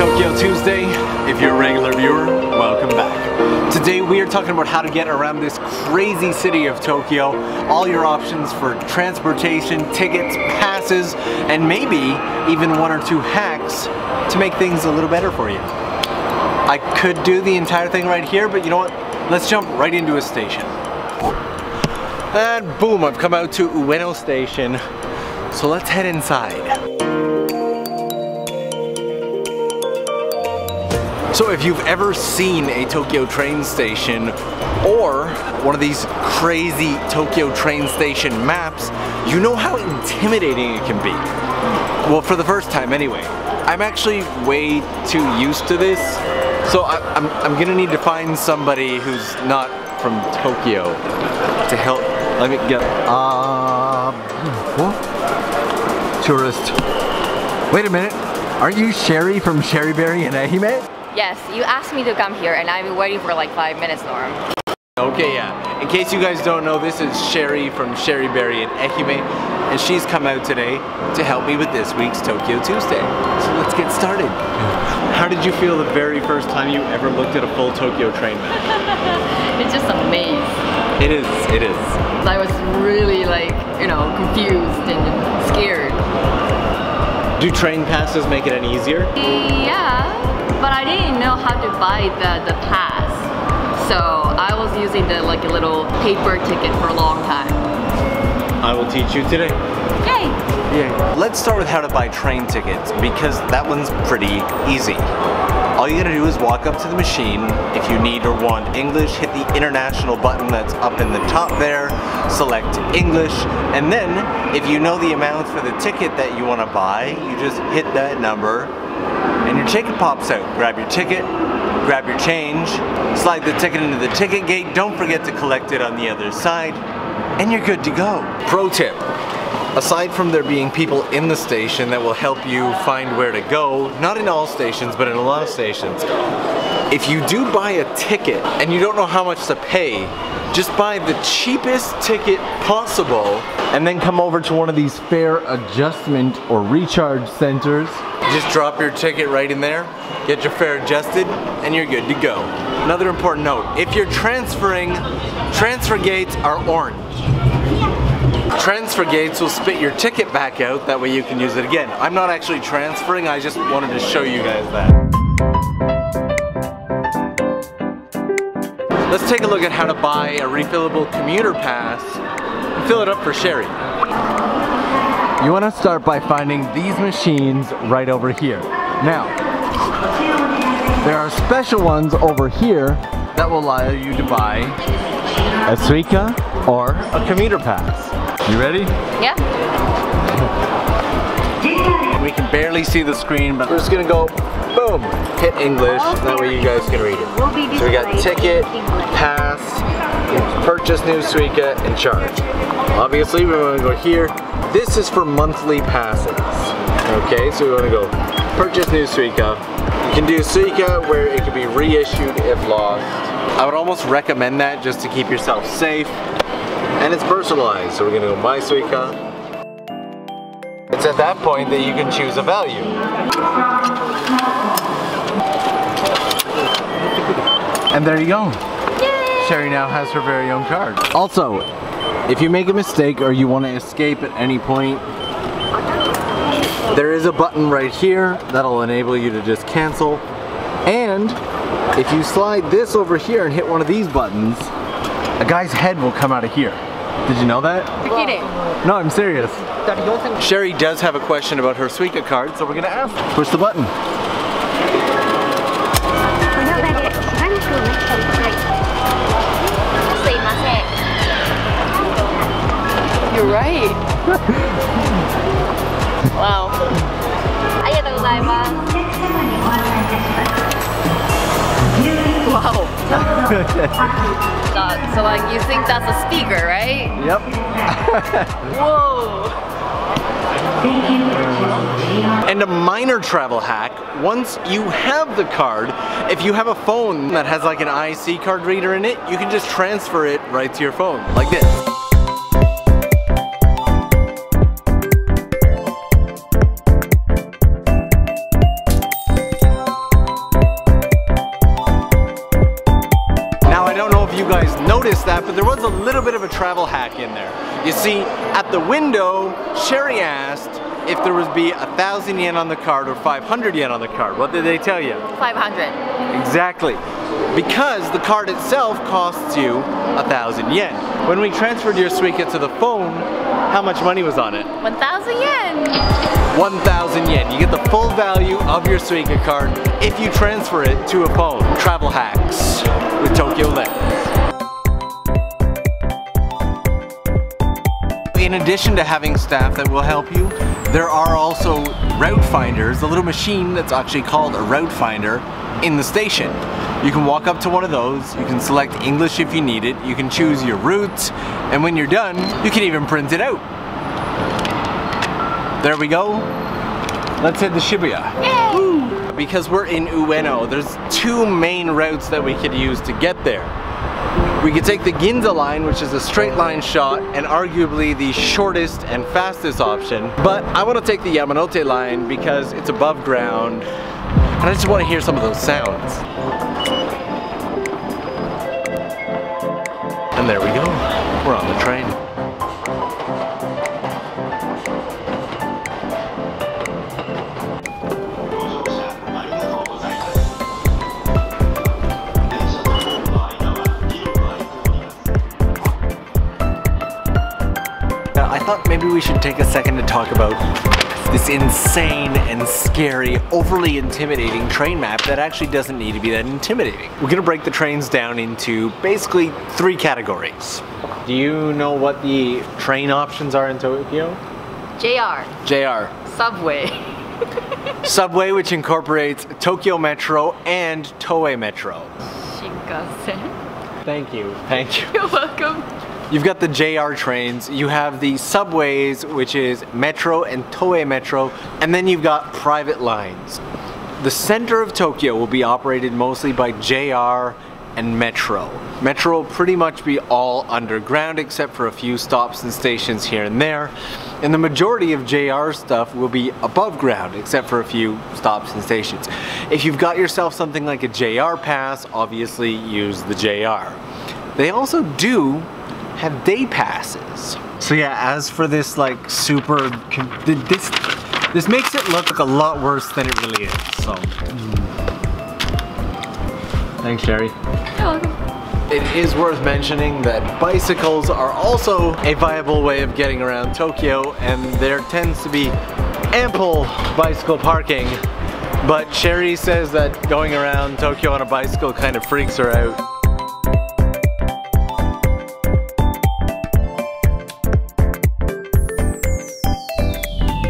Tokyo Tuesday. If you're a regular viewer, welcome back. Today we are talking about how to get around this crazy city of Tokyo, all your options for transportation, tickets, passes, and maybe even one or two hacks to make things a little better for you. I could do the entire thing right here, but you know what? Let's jump right into a station. And boom, I've come out to Ueno Station. So let's head inside. So if you've ever seen a Tokyo train station or one of these crazy Tokyo train station maps, you know how intimidating it can be. Well, for the first time anyway. I'm actually way too used to this, so I'm gonna need to find somebody who's not from Tokyo to help. Let me get, what? Tourist. Wait a minute, aren't you Sherry from Cherryberry and Ehime? Yes, you asked me to come here and I've been waiting for like 5 minutes, Norm. Okay, yeah. In case you guys don't know, this is Sherry from Cherryberry and Ehime, and she's come out today to help me with this week's Tokyo Tuesday. So let's get started. How did you feel the very first time you ever looked at a full Tokyo train map? It's just a maze. It is, it is. I was really like, you know, confused and scared. Do train passes make it any easier? Yeah, but I didn't know how to buy the pass. So I was using the like a little paper ticket for a long time. I will teach you today. Yay! Yeah. Let's start with how to buy train tickets, because that one's pretty easy. All you gotta do is walk up to the machine. If you need or want English, hit the international button that's up in the top there, select English, and then if you know the amount for the ticket that you wanna buy, you just hit that number and your ticket pops out. Grab your ticket, grab your change, slide the ticket into the ticket gate, don't forget to collect it on the other side, and you're good to go. Pro tip. Aside from there being people in the station that will help you find where to go, not in all stations, but in a lot of stations, if you do buy a ticket and you don't know how much to pay, just buy the cheapest ticket possible and then come over to one of these fare adjustment or recharge centers. Just drop your ticket right in there, get your fare adjusted, and you're good to go. Another important note, if you're transferring, transfer gates are orange. Transfer gates will spit your ticket back out, that way you can use it again. I'm not actually transferring, I just wanted to show you guys that. Let's take a look at how to buy a refillable commuter pass and fill it up for Sherry. You want to start by finding these machines right over here. Now, there are special ones over here that will allow you to buy a Suica or a commuter pass. You ready? Yeah. We can barely see the screen, but we're just gonna go, boom, hit English, that way you guys can read it. So we got ticket, pass, purchase new Suica, and charge. Obviously we wanna go here. This is for monthly passes. Okay, so we wanna go purchase new Suica. You can do Suica where it can be reissued if lost. I would almost recommend that just to keep yourself safe. And it's personalized, so we're gonna go My Suica. It's at that point that you can choose a value. And there you go. Yay! Sherry now has her very own card. Also, if you make a mistake or you want to escape at any point, there is a button right here that'll enable you to just cancel. And if you slide this over here and hit one of these buttons, a guy's head will come out of here. Did you know that? You're kidding. No, I'm serious. Sherry does have a question about her Suica card, so we're gonna ask. Push the button. You're right. Wow. Wow. So like you think that's a speaker, right? Yep. Whoa. And a minor travel hack, once you have the card, if you have a phone that has like an IC card reader in it, you can just transfer it right to your phone, like this. in there. You see, at the window, Sherry asked if there would be 1,000 yen on the card or 500 yen on the card. What did they tell you? 500. Exactly. Because the card itself costs you 1,000 yen. When we transferred your Suica to the phone, how much money was on it? 1,000 yen. 1,000 yen. You get the full value of your Suica card if you transfer it to a phone. Travel hacks with Tokyo Lens. In addition to having staff that will help you, there are also route finders, a little machine that's actually called a route finder in the station. You can walk up to one of those, you can select English if you need it, you can choose your route, and when you're done, you can even print it out. There we go. Let's head to Shibuya. Yay! Because we're in Ueno, there's two main routes that we could use to get there. We could take the Ginza line, which is a straight line shot and arguably the shortest and fastest option. But I want to take the Yamanote line because it's above ground and I just want to hear some of those sounds. And there we go. We're on the train. I thought maybe we should take a second to talk about this insane and scary, overly intimidating train map that actually doesn't need to be that intimidating. We're gonna break the trains down into basically 3 categories. Do you know what the train options are in Tokyo? JR. JR. Subway. Subway, which incorporates Tokyo Metro and Toei Metro. Shinkansen. Thank you, thank you. You're welcome. You've got the JR trains, you have the subways, which is Metro and Toei Metro, and then you've got private lines. The center of Tokyo will be operated mostly by JR and Metro. Metro will pretty much be all underground except for a few stops and stations here and there. And the majority of JR stuff will be above ground except for a few stops and stations. If you've got yourself something like a JR pass, obviously use the JR. They also do have day passes. So yeah, as for this like super, this makes it look like a lot worse than it really is, so. Thanks, Sherry. You're welcome. It is worth mentioning that bicycles are also a viable way of getting around Tokyo, and there tends to be ample bicycle parking, but Sherry says that going around Tokyo on a bicycle kind of freaks her out.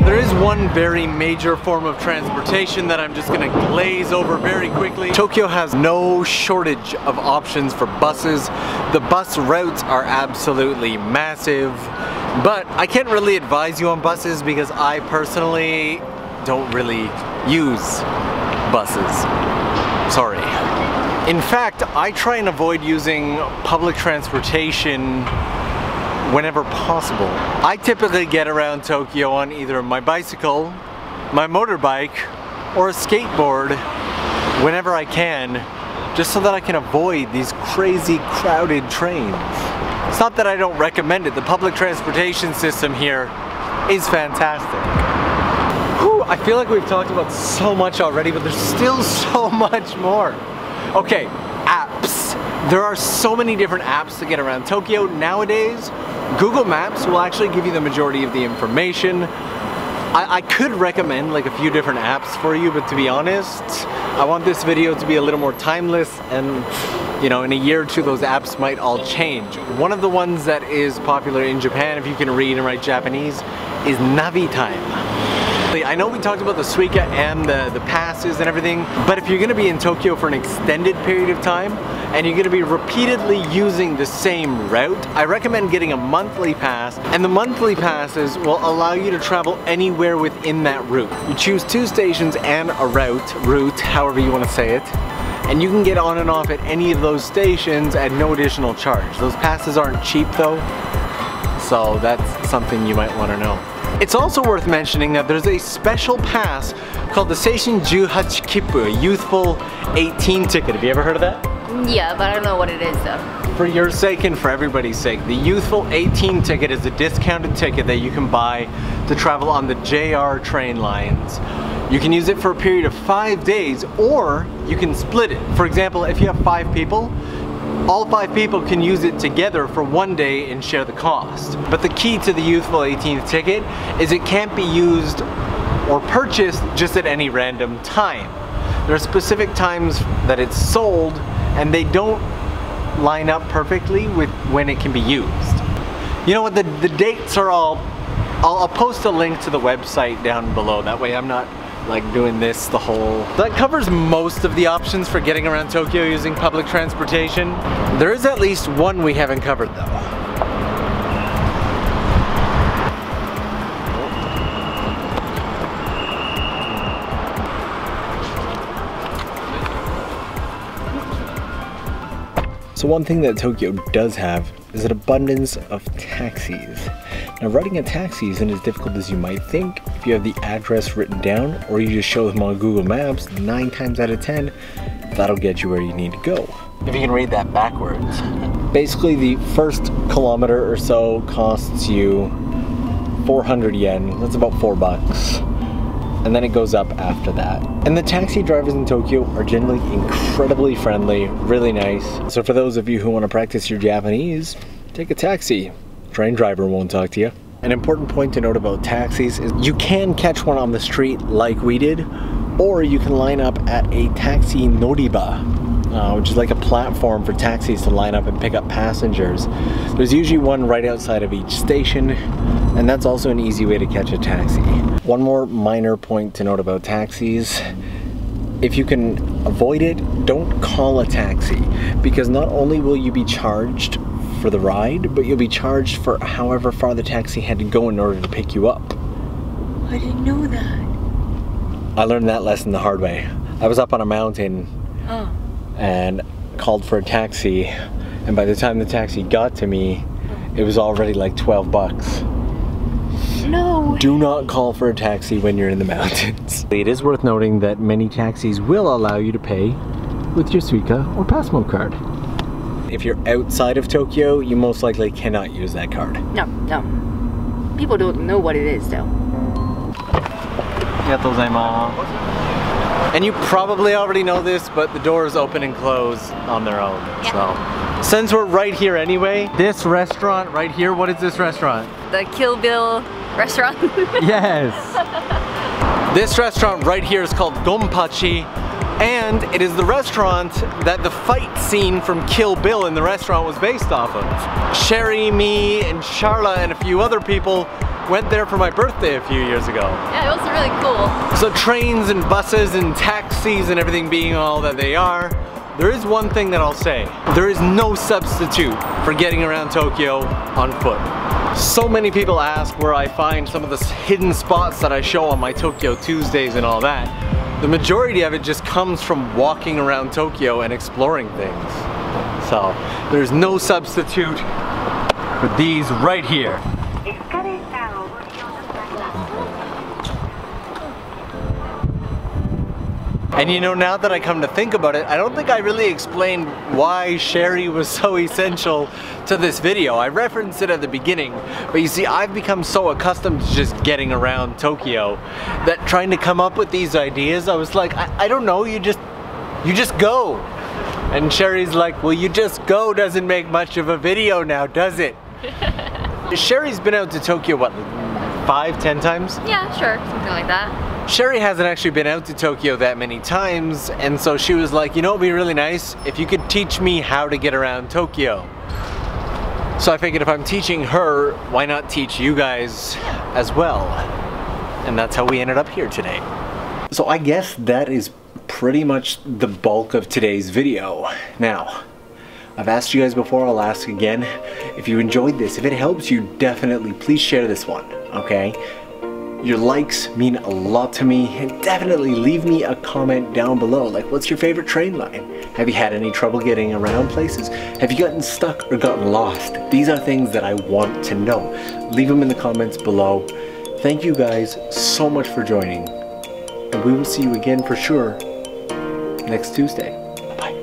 There is one very major form of transportation that I'm just gonna glaze over very quickly. Tokyo has no shortage of options for buses. The bus routes are absolutely massive, but I can't really advise you on buses because I personally don't really use buses. Sorry. In fact, I try and avoid using public transportation whenever possible. I typically get around Tokyo on either my bicycle, my motorbike, or a skateboard whenever I can, just so that I can avoid these crazy crowded trains. It's not that I don't recommend it. The public transportation system here is fantastic. Whew, I feel like we've talked about so much already, but there's still so much more. Okay, apps. There are so many different apps to get around Tokyo nowadays. Google Maps will actually give you the majority of the information. I could recommend like a few different apps for you, but to be honest, I want this video to be a little more timeless, and you know, in a year or two those apps might all change. One of the ones that is popular in Japan, if you can read and write Japanese, is Navitime. I know we talked about the Suica and the passes and everything, but if you're going to be in Tokyo for an extended period of time and you're going to be repeatedly using the same route, I recommend getting a monthly pass, and the monthly passes will allow you to travel anywhere within that route. You choose 2 stations and a route, however you want to say it, and you can get on and off at any of those stations at no additional charge. Those passes aren't cheap though, so that's something you might want to know. It's also worth mentioning that there's a special pass called the Seishun 18 Kippu, a Youthful 18 ticket. Have you ever heard of that? Yeah, but I don't know what it is though. for your sake and for everybody's sake, the Youthful 18 ticket is a discounted ticket that you can buy to travel on the JR train lines. You can use it for a period of 5 days, or you can split it. For example, if you have 5 people, all 5 people can use it together for 1 day and share the cost. But the key to the Youthful 18th ticket is it can't be used or purchased just at any random time. There are specific times that it's sold, and they don't line up perfectly with when it can be used. You know what, the dates are all, I'll post a link to the website down below, that way I'm not like doing this the whole... That covers most of the options for getting around Tokyo using public transportation. There is at least one we haven't covered though. So one thing that Tokyo does have is an abundance of taxis. Now riding a taxi isn't as difficult as you might think if you have the address written down, or you just show them on Google Maps. 9 times out of 10, that'll get you where you need to go. If you can read that backwards. Basically the first kilometer or so costs you 400 yen, that's about $4. And then it goes up after that. And the taxi drivers in Tokyo are generally incredibly friendly, really nice. So for those of you who want to practice your Japanese, take a taxi. Train driver won't talk to you. An important point to note about taxis is you can catch one on the street like we did, or you can line up at a taxi noriba, which is like a platform for taxis to line up and pick up passengers. There's usually one right outside of each station, and that's also an easy way to catch a taxi. One more minor point to note about taxis. If you can avoid it, don't call a taxi, because not only will you be charged for the ride, but you'll be charged for however far the taxi had to go in order to pick you up. I didn't know that. I learned that lesson the hard way. I was up on a mountain and called for a taxi, and by the time the taxi got to me, it was already like 12 bucks. No. Do not call for a taxi when you're in the mountains. It is worth noting that many taxis will allow you to pay with your Suica or Passmo card. If you're outside of Tokyo, you most likely cannot use that card. No. People don't know what it is though. And you probably already know this, but the doors open and close on their own. Yeah. So, since we're right here anyway, this restaurant right here, what is this restaurant? The Kill Bill restaurant. Yes. This restaurant right here is called Gonpachi, and it is the restaurant that the fight scene from Kill Bill in the restaurant was based off of. Sherry, me, and Charla, and a few other people went there for my birthday a few years ago. Yeah, it was really cool. So trains and buses and taxis and everything being all that they are, there is one thing that I'll say. There is no substitute for getting around Tokyo on foot. So many people ask where I find some of the hidden spots that I show on my Tokyo Tuesdays and all that. The majority of it just comes from walking around Tokyo and exploring things. So there's no substitute for these right here. And you know, now that I come to think about it, I don't think I really explained why Sherry was so essential to this video. I referenced it at the beginning, but you see, I've become so accustomed to just getting around Tokyo that trying to come up with these ideas, I was like, I don't know, you just go. And Sherry's like, well, you just go doesn't make much of a video now, does it? Sherry's been out to Tokyo, what, 5, 10 times? Yeah, sure, something like that. Sherry hasn't actually been out to Tokyo that many times, and so she was like, you know, it'd be really nice if you could teach me how to get around Tokyo. So I figured if I'm teaching her, why not teach you guys as well? And that's how we ended up here today. So I guess that is pretty much the bulk of today's video. Now, I've asked you guys before, I'll ask again. If you enjoyed this, if it helps you, definitely please share this one, okay? Your likes mean a lot to me, and definitely leave me a comment down below. Like, what's your favorite train line? Have you had any trouble getting around places? Have you gotten stuck or gotten lost? These are things that I want to know. Leave them in the comments below. Thank you guys so much for joining, and we will see you again for sure next Tuesday. Bye.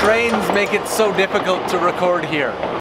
trains make it so difficult to record here?